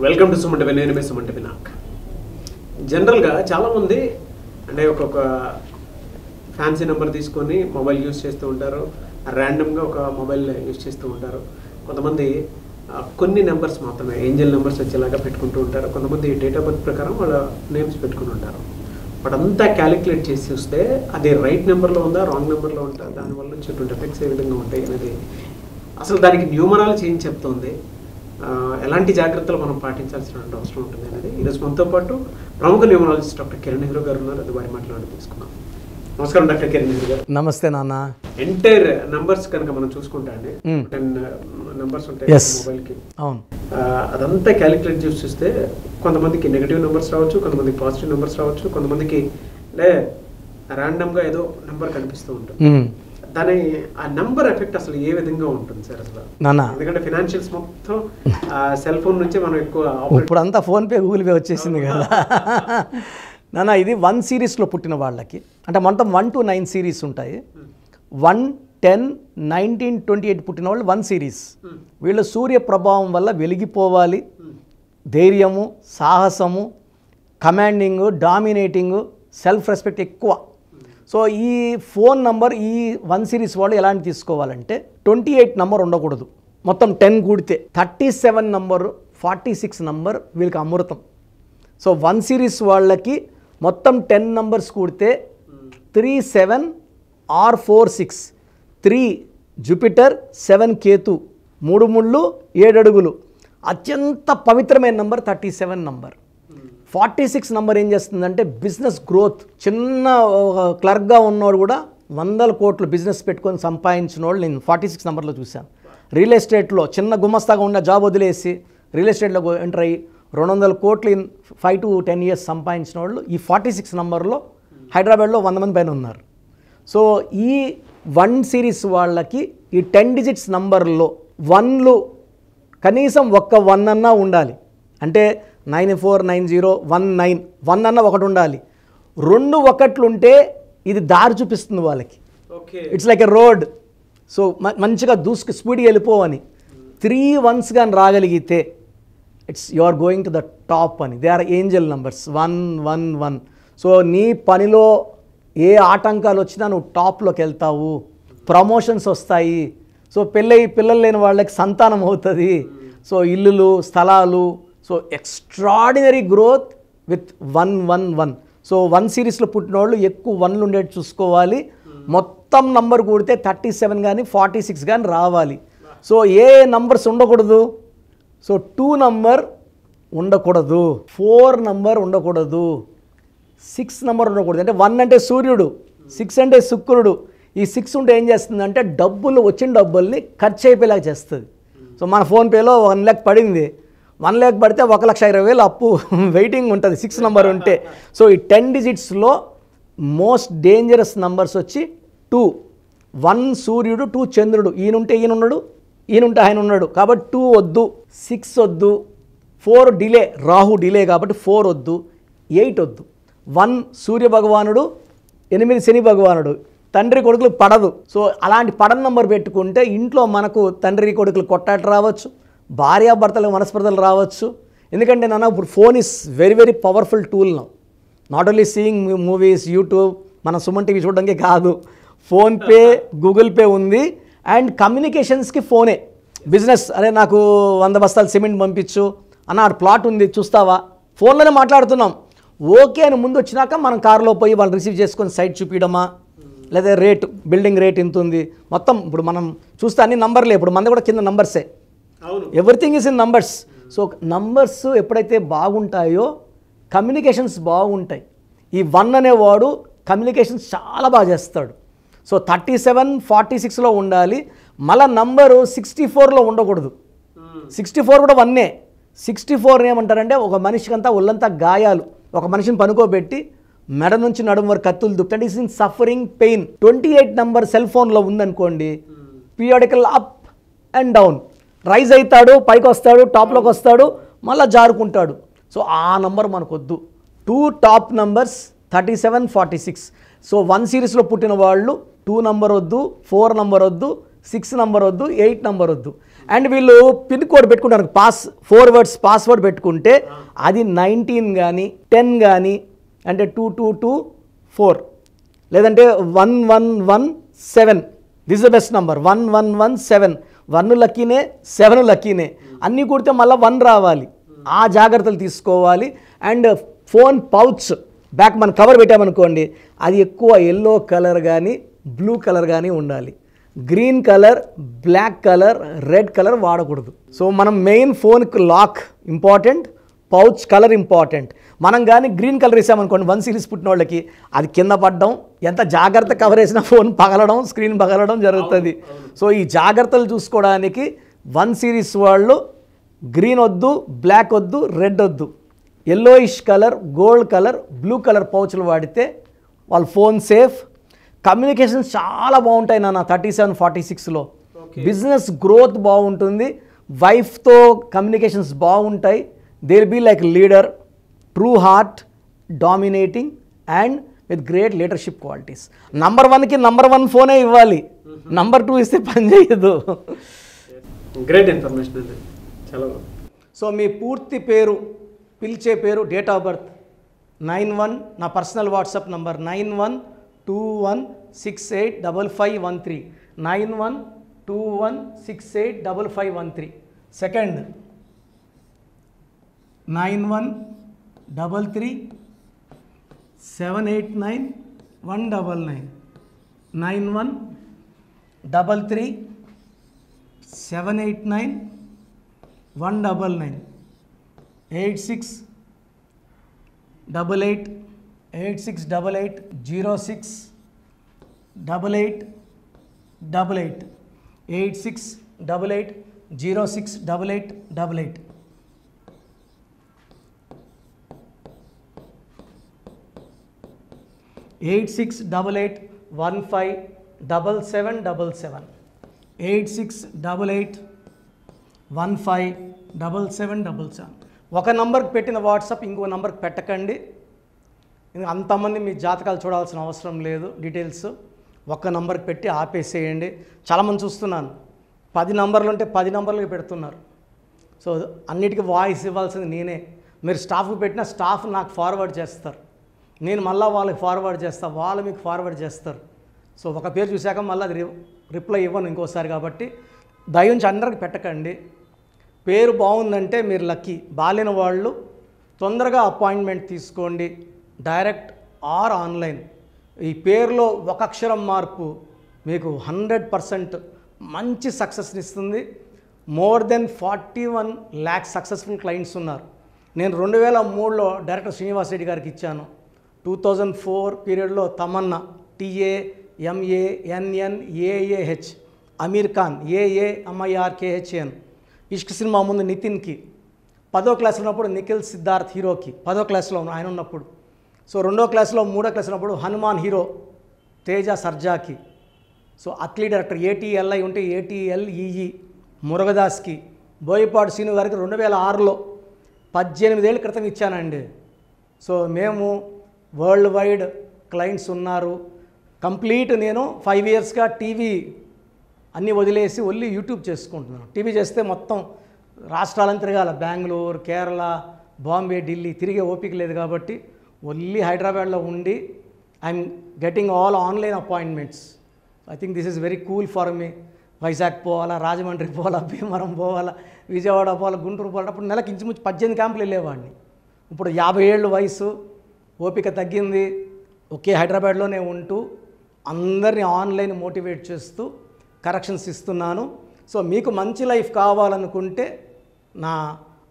Welcome to సుమంట నేను సుమంట వినాక్. జనరల్గా చాలామంది అంటే ఒక్కొక్క ఫ్యాన్సీ నెంబర్ తీసుకొని మొబైల్ యూజ్ చేస్తూ ఉంటారు, ర్యాండమ్గా ఒక మొబైల్ యూజ్ చేస్తూ ఉంటారు. కొంతమంది కొన్ని నెంబర్స్ మాత్రమే ఏంజల్ నెంబర్స్ వచ్చేలాగా పెట్టుకుంటూ ఉంటారు. కొంతమంది డేట్ ఆఫ్ బర్త్ ప్రకారం వాళ్ళ నేమ్స్ పెట్టుకుని ఉంటారు. బట్ అంతా క్యాలిక్యులేట్ చేసి చూస్తే అది రైట్ నెంబర్లో ఉందా రాంగ్ నెంబర్లో ఉందా, దానివల్ల వచ్చేటువంటి ఎఫెక్ట్స్ ఏ విధంగా ఉంటాయి అనేది అసలు దానికి న్యూమరాలజీ ఏం చెప్తోంది, ఎలాంటి జాగ్రత్తలు మనం పాటించాల్సిన అవసరం ఉంటుంది అనేది ఈరోజు మనతో పాటు ప్రముఖ న్యూమరాలజిస్ట్ డాక్టర్ కిరణ్ నెహ్రూ గారు ఉన్నారు. అది వారి మాట్లాడి తీసుకున్నాం. నమస్కారం డాక్టర్ కిరణ్ నెహ్రూ గారు. నమస్తే నాన్న. ఎంటైర్ నంబర్స్ కనుక మనం చూసుకుంటా అండి 10 నంబర్స్ ఉంటాయి మొబైల్కి. అవును, అదంతా క్యాలిక్యులేట్ చేసి చూస్తే కొంతమందికి నెగిటివ్ నెంబర్స్ రావచ్చు, కొంతమందికి పాజిటివ్ నెంబర్స్ రావచ్చు, కొంతమందికి ర్యాండమ్గా ఏదో నెంబర్ కనిపిస్తూ ఉంటుంది. దాని ఆ నెంబర్ ఎఫెక్ట్ అసలు ఏ విధంగా ఉంటుంది సార్ అసలు? ఎందుకంటే ఫైనాన్షియల్స్ మొత్తం సెల్ ఫోన్ నుంచే మనం ఎక్కువ ఇప్పుడు అంతా ఫోన్పే గూగుల్ పే వచ్చేసింది కదా నాన్న. ఇది 1 సిరీస్లో పుట్టిన వాళ్ళకి అంటే మొత్తం 1 to 9 సిరీస్ ఉంటాయి. 1, 10, 19, 28 పుట్టిన వాళ్ళు 1 సిరీస్. వీళ్ళు సూర్య ప్రభావం వల్ల వెలిగిపోవాలి, ధైర్యము, సాహసము, కమాండింగ్, డామినేటింగ్, సెల్ఫ్ రెస్పెక్ట్ ఎక్కువ. సో ఈ ఫోన్ నంబర్ ఈ 1 సిరీస్ వాళ్ళు ఎలాంటి తీసుకోవాలంటే 28 నంబర్ ఉండకూడదు. మొత్తం 10 కూడితే 37 నంబరు, 46 నంబర్ వీళ్ళకి అమృతం. సో 1 సిరీస్ వాళ్ళకి మొత్తం 10 నంబర్స్ కూడితే 3, 7 or 4, 6. 3 జూపిటర్, 7 కేతు, 3 ముళ్ళు 7 అడుగులు. అత్యంత పవిత్రమైన నంబర్ 37 నంబర్. 46 నంబర్ ఏం చేస్తుందంటే బిజినెస్ గ్రోత్. చిన్న క్లర్క్గా ఉన్నవాడు కూడా 100 కోట్లు బిజినెస్ పెట్టుకొని సంపాదించిన వాళ్ళు నేను 46 నంబర్లో చూశాను. రియల్ ఎస్టేట్లో చిన్న గుమస్తాగా ఉన్న జాబ్ వదిలేసి రియల్ ఎస్టేట్లో ఎంటర్ అయ్యి 200 కోట్లు ఇన్ 5 to 10 years సంపాదించిన వాళ్ళు ఈ 46 నంబర్లో హైదరాబాద్లో 100 మంది పైన ఉన్నారు. సో ఈ 1 సిరీస్ వాళ్ళకి ఈ 10 డిజిట్స్ నంబర్లో 1లు కనీసం ఒక్క 1 అన్నా ఉండాలి. అంటే 949019 1 అన్న ఒకటి ఉండాలి. 2 1లు ఉంటే ఇది దారి చూపిస్తుంది వాళ్ళకి. It's like a road. So మంచిగా దూసుకు స్పీడ్గా వెళ్ళిపోవని. 3 1s కానీ రాగలిగితే it's you are going to the top అని. They are angel numbers 1 1 1. So నీ పనిలో ఏ ఆటంకాలు వచ్చినా నువ్వు టాప్లోకి వెళ్తావు, ప్రమోషన్స్ వస్తాయి. సో పిల్లలు లేని వాళ్ళకి సంతానం అవుతుంది. సో ఇల్లులు, స్థలాలు. So extraordinary growth with 1 1 1. So 1 సిరీస్లో పుట్టిన వాళ్ళు ఎక్కువ 1లు ఉండేది చూసుకోవాలి. మొత్తం నంబర్ కూడితే 37 కానీ 46 కానీ రావాలి. సో ఏ నంబర్స్ ఉండకూడదు? సో 2 నంబర్ ఉండకూడదు, 4 నంబర్ ఉండకూడదు, 6 నంబర్ ఉండకూడదు. అంటే 1 అంటే సూర్యుడు, 6 అంటే శుక్రుడు. ఈ 6 ఉంటే ఏం చేస్తుందంటే డబ్బులు వచ్చిన డబ్బుల్ని ఖర్చు అయిపోయేలాగా చేస్తుంది. సో మన ఫోన్పేలో 1 lakh పడింది, 1 lakh పడితే 1,20,000 అప్పు వెయిటింగ్ ఉంటుంది 6 నంబర్ ఉంటే. సో ఈ 10 డిజిట్స్లో మోస్ట్ డేంజరస్ నంబర్స్ వచ్చి 2. 1 సూర్యుడు, 2 చంద్రుడు. ఈయనుంటే ఈయన ఉన్నాడు, ఈయనుంటే ఆయన ఉన్నాడు కాబట్టి 2 వద్దు, 6 వద్దు, 4 డిలే, రాహు డిలే కాబట్టి 4 వద్దు, 8 వద్దు. 1 సూర్య భగవానుడు, 8 శని భగవానుడు. తండ్రి కొడుకులు పడదు. సో అలాంటి పడని నంబర్ పెట్టుకుంటే ఇంట్లో మనకు తండ్రి కొడుకులు కొట్టాట రావచ్చు, భార్యాభర్తలకు మనస్పర్ధలు రావచ్చు. ఎందుకంటే నాన్న ఇప్పుడు phone is very very powerful tool now. Not only seeing movies, YouTube, మన సుమన్ టీవీ చూడడానికి కాదు, ఫోన్పే, గూగుల్ పే ఉంది. అండ్ కమ్యూనికేషన్స్కి ఫోనే. బిజినెస్, అరే నాకు 100 బస్తాలు సిమెంట్ పంపించు అన్న, ఆడ ప్లాట్ ఉంది చూస్తావా, ఫోన్లోనే మాట్లాడుతున్నాం. ఓకే అని ముందు వచ్చినాక మనం కారులో పోయి వాళ్ళు రిసీవ్ చేసుకొని సైట్ చూపించడమా, లేదా రేటు, బిల్డింగ్ రేట్ ఎంత ఉంది మొత్తం. ఇప్పుడు మనం చూస్తే అన్ని నంబర్లే, ఇప్పుడు మన కూడా కింద నంబర్సే, everything is in numbers. So numbers ఎప్పుడైతే బాగుంటాయో కమ్యూనికేషన్స్ బాగుంటాయి. ఈ 1 అనేవాడు కమ్యూనికేషన్స్ చాలా బాగా చేస్తాడు. సో 37 46లో ఉండాలి. మళ్ళీ నంబరు 64లో ఉండకూడదు. 64 కూడా 1. 64 ఏమంటారంటే ఒక మనిషికంతా ఒళ్ళంతా గాయాలు, ఒక మనిషిని పనుకోబెట్టి మెడ నుంచి నడుము వరకు కత్తులు దుక్తండి, is in suffering pain. 28 number cell ఫోన్లో ఉందనుకోండి, periodical up and down, rise అవుతాడు, పైకి వస్తాడు, టాప్లోకి వస్తాడు, మళ్ళీ జారుకుంటాడు. సో ఆ నంబర్ మనకు వద్దు. 2 టాప్ నంబర్స్ 37 46. సో 1 సిరీస్లో పుట్టిన వాళ్ళు 2 నంబర్ వద్దు, 4 నంబర్ వద్దు, 6 నంబర్ వద్దు, 8 నంబర్ వద్దు. అండ్ వీళ్ళు పిన్ కోడ్ పెట్టుకుంటారు, 4 words పాస్వర్డ్ పెట్టుకుంటే అది 19 కానీ 10 కానీ అంటే 2224 లేదంటే 1117. This is the best number 1117. 1 లక్కీనే 7 లక్కీనే, అన్నీ కొడితే మళ్ళీ 1 రావాలి. ఆ జాగ్రత్తలు తీసుకోవాలి. అండ్ ఫోన్ పౌచ్ బ్యాక్ మనం కవర్ పెట్టామనుకోండి, అది ఎక్కువ ఎల్లో కలర్ కానీ బ్లూ కలర్ కానీ ఉండాలి. Green colour, black colour, red colour వాడకూడదు. సో మనం మెయిన్ ఫోన్కి lock important, pouch colour important. మనం కానీ గ్రీన్ కలర్ వేసామనుకోండి 1 series పుట్టిన వాళ్ళకి, అది కింద పడడం, ఎంత జాగ్రత్త కవర్ వేసినా ఫోన్ పగలడం, స్క్రీన్ పగలడం జరుగుతుంది. సో ఈ జాగ్రత్తలు చూసుకోవడానికి 1 series వాళ్ళు గ్రీన్ వద్దు, బ్లాక్ వద్దు, రెడ్ వద్దు, yellowish colour, gold colour, blue colour పౌచ్లు వాడితే వాళ్ళ ఫోన్ సేఫ్. కమ్యూనికేషన్స్ చాలా బాగుంటాయి నాన్న 3746లో. బిజినెస్ గ్రోత్ బాగుంటుంది, వైఫ్తో కమ్యూనికేషన్స్ బాగుంటాయి. They will be like leader, true heart, dominating and with great leadership qualities. Number 1కి నంబర్ 1 ఫోనే ఇవ్వాలి, నంబర్ 2 ఇస్తే పని చేయదు. గ్రేట్ ఇన్ఫర్మేషన్ అండి, చాలా. సో మీ పూర్తి పేరు, పిలిచే పేరు, డేట్ ఆఫ్ బర్త్ 91, నా పర్సనల్ వాట్సాప్ నంబర్ 9121685513, 9121685513. సెకండ్ 9133789199, 9133789199, 86888688068888, 8688068888. 8688157777, 8688157777. ఒక నంబర్కి పెట్టిన వాట్సాప్ ఇంకో నంబర్కి పెట్టకండి. అంతమంది మీ జాతకాలు చూడాల్సిన అవసరం లేదు. డీటెయిల్స్ ఒక్క నంబర్కి పెట్టి ఆపేసేయండి. చాలామంది చూస్తున్నాను 10 నంబర్లు ఉంటే 10 నంబర్లకి పెడుతున్నారు. సో అన్నిటికీ వాయిస్ ఇవ్వాల్సింది నేనే. మీరు స్టాఫ్కి పెట్టిన స్టాఫ్ నాకు ఫార్వర్డ్ చేస్తారు, నేను మళ్ళీ వాళ్ళకి ఫార్వర్డ్ చేస్తాను, వాళ్ళు మీకు ఫార్వర్డ్ చేస్తారు. సో ఒక పేరు చూశాక మళ్ళీ అది రిప్లై ఇవ్వను ఇంకోసారి. కాబట్టి దయించి అందరికి పెట్టకండి. పేరు బాగుందంటే మీరు లక్కీ. బాలేని వాళ్ళు తొందరగా అపాయింట్మెంట్ తీసుకోండి, డైరెక్ట్ ఆర్ ఆన్లైన్. ఈ పేరులో ఒక అక్షరం మార్పు మీకు 100% మంచి సక్సెస్ని ఇస్తుంది. More than 41 lakhs successful clients ఉన్నారు. నేను 2003లో డైరెక్టర్ శ్రీనివాస్ రెడ్డి గారికి ఇచ్చాను. 2004 పీరియడ్లో తమన్నా, TAMANNAAH, అమీర్ ఖాన్, AAMIRKHAN, ఇష్క్ సినిమా ముందు నితిన్కి, 10వ క్లాస్ ఉన్నప్పుడు నిఖిల్ సిద్ధార్థ్ హీరోకి, 10వ క్లాస్లో ఆయన ఉన్నప్పుడు. సో 2వ క్లాస్లో 3వ క్లాస్ ఉన్నప్పుడు హనుమాన్ హీరో తేజ సర్జాకి. సో అథ్లీ డైరెక్టర్ ATLI ఉంటే ATLEE మురుగదాస్కి, బోయపాటి శ్రీను గారికి 2006లో 18 ఏళ్ళ క్రితం ఇచ్చానండి. సో మేము వరల్డ్ వైడ్ క్లయింట్స్ ఉన్నారు. కంప్లీట్ నేను 5 yearsగా టీవీ అన్నీ వదిలేసి ఓన్లీ యూట్యూబ్ చేసుకుంటున్నాను. టీవీ చేస్తే మొత్తం రాష్ట్రాలను తిరగాల, బెంగళూరు, కేరళ, బాంబే, ఢిల్లీ తిరిగే ఓపిక లేదు. కాబట్టి ఓన్లీ హైదరాబాద్లో ఉండి I'm getting all online appointments. I think this is very cool for me. Vizag పోవాలా, రాజమండ్రి పోవాలా, భీమవరం పోవాలా, విజయవాడ పోవాలా, గుంటూరు పోవాలా. అప్పుడు నెలకి ఇంచుమించు 18 క్యాంపులు వెళ్ళేవాడిని. ఇప్పుడు 50 ఏళ్ళు వయసు, ఓపిక తగ్గింది. ఒకే హైదరాబాద్లోనే ఉంటూ అందరినీ ఆన్లైన్ మోటివేట్ చేస్తూ కరెక్షన్స్ ఇస్తున్నాను. సో మీకు మంచి లైఫ్ కావాలనుకుంటే నా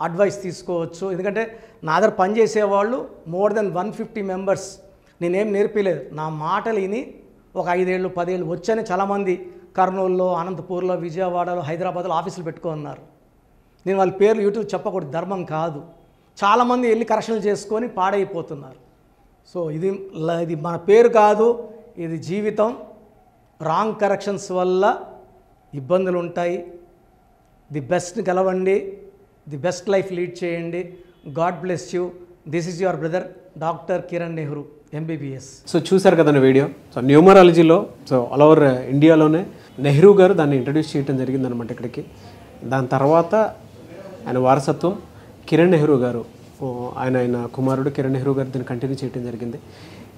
అడ్వైస్ తీసుకోవచ్చు. ఎందుకంటే నా దగ్గర పనిచేసేవాళ్ళు మోర్ దెన్ 150 మెంబర్స్. నేనేం నేర్పిలేదు, నా మాటలు విని ఒక 5 ఏళ్ళు 10 ఏళ్ళు వచ్చని చాలామంది కర్నూలులో, అనంతపూర్లో, విజయవాడలో, హైదరాబాద్లో ఆఫీసులు పెట్టుకున్నారు. నేను వాళ్ళ పేర్లు యూట్యూబ్ చెప్పకూడదు, ధర్మం కాదు. చాలామంది వెళ్ళి కరెక్షన్లు చేసుకొని పాడైపోతున్నారు. సో ఇది మన పేరు కాదు, ఇది జీవితం. రాంగ్ కరెక్షన్స్ వల్ల ఇబ్బందులు ఉంటాయి. ది బెస్ట్ గెలవండి, ది బెస్ట్ లైఫ్ లీడ్ చేయండి. God bless you. This is your brother doctor Kiran Nehru, MBBS. So చూసారు కదండి వీడియో. సో న్యూమరాలజీలో సో ఆల్ ఓవర్ ఇండియాలోనే నెహ్రూ గారు దాన్ని ఇంట్రడ్యూస్ చేయడం జరిగిందనమాట ఇక్కడికి. దాని తర్వాత ఆయన వారసత్వం కిరణ్ నెహ్రూ గారు, ఆయన కుమారుడు కిరణ్ నెహ్రూ గారు దీన్ని కంటిన్యూ చేయడం జరిగింది.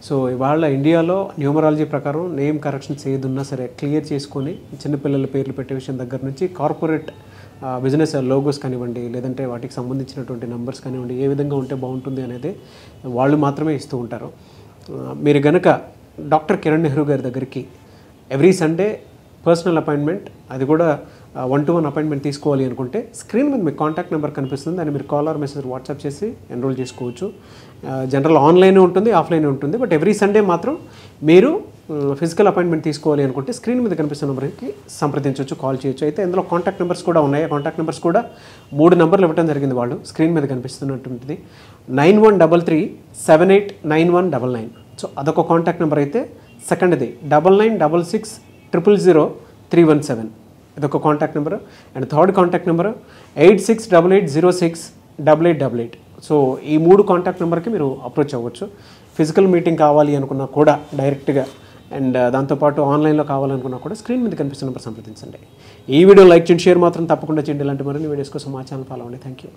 సో ఇవాళ ఇండియాలో న్యూమరాలజీ ప్రకారం నేమ్ కరెక్షన్స్ ఏదున్నా సరే క్లియర్ చేసుకొని చిన్నపిల్లల పేర్లు పెట్టే విషయం దగ్గర నుంచి కార్పొరేట్ బిజినెస్ లోగోస్ కానివ్వండి, లేదంటే వాటికి సంబంధించినటువంటి నంబర్స్ కానివ్వండి, ఏ విధంగా ఉంటే బాగుంటుంది అనేది వాళ్ళు మాత్రమే ఇస్తూ ఉంటారు. మీరు గనక డాక్టర్ కిరణ్ నెహ్రూ గారి దగ్గరికి ఎవ్రీ సండే పర్సనల్ అపాయింట్మెంట్, అది కూడా 1-to-1 అపాయింట్మెంట్ తీసుకోవాలి అనుకుంటే స్క్రీన్ మీద మీకు కాంటాక్ట్ నెంబర్ కనిపిస్తుంది, దాన్ని మీరు కాల్ ఆర్ మెసేజ్ వాట్సాప్ చేసి ఎన్రోల్ చేసుకోవచ్చు. జనరల్ ఆన్లైన్ ఉంటుంది, ఆఫ్లైన్ ఉంటుంది. బట్ ఎవ్రీ సండే మాత్రం మీరు ఫిజికల్ అపాయింట్మెంట్ తీసుకోవాలి అనుకుంటే స్క్రీన్ మీద కనిపిస్తున్న నెంబర్కి సంప్రదించవచ్చు, కాల్ చేయొచ్చు. అయితే ఇందులో కాంటాక్ట్ నెంబర్స్ కూడా ఉన్నాయి. కాంటాక్ట్ నెంబర్స్ కూడా 3 నెంబర్లు ఇవ్వడం జరిగింది వాళ్ళు, స్క్రీన్ మీద కనిపిస్తున్నటువంటిది 9133789199. సో అదొక కాంటాక్ట్ నెంబర్ అయితే, సెకండ్ది 9966000317, ఇదొక contact number. And third contact number 8688068888. So ఈ 3 కాంటాక్ట్ నెంబర్కి మీరు అప్రోచ్ అవ్వచ్చు. ఫిజికల్ మీటింగ్ కావాలి అనుకున్నా కూడా డైరెక్ట్గా, అండ్ దాంతోపాటు ఆన్లైన్లో కావాలనుకున్నా కూడా స్క్రీన్ మీద కనిపిస్తున్న నెంబర్ సంప్రదించండి. ఈ వీడియో లైక్ చేయండి, షేర్ మాత్రం తప్పకుండా చేయండి. ఇలాంటి మరిన్ని వీడియోస్ కోసం మా ఛానల్ ఫాలో అవ్వండి. Thank you.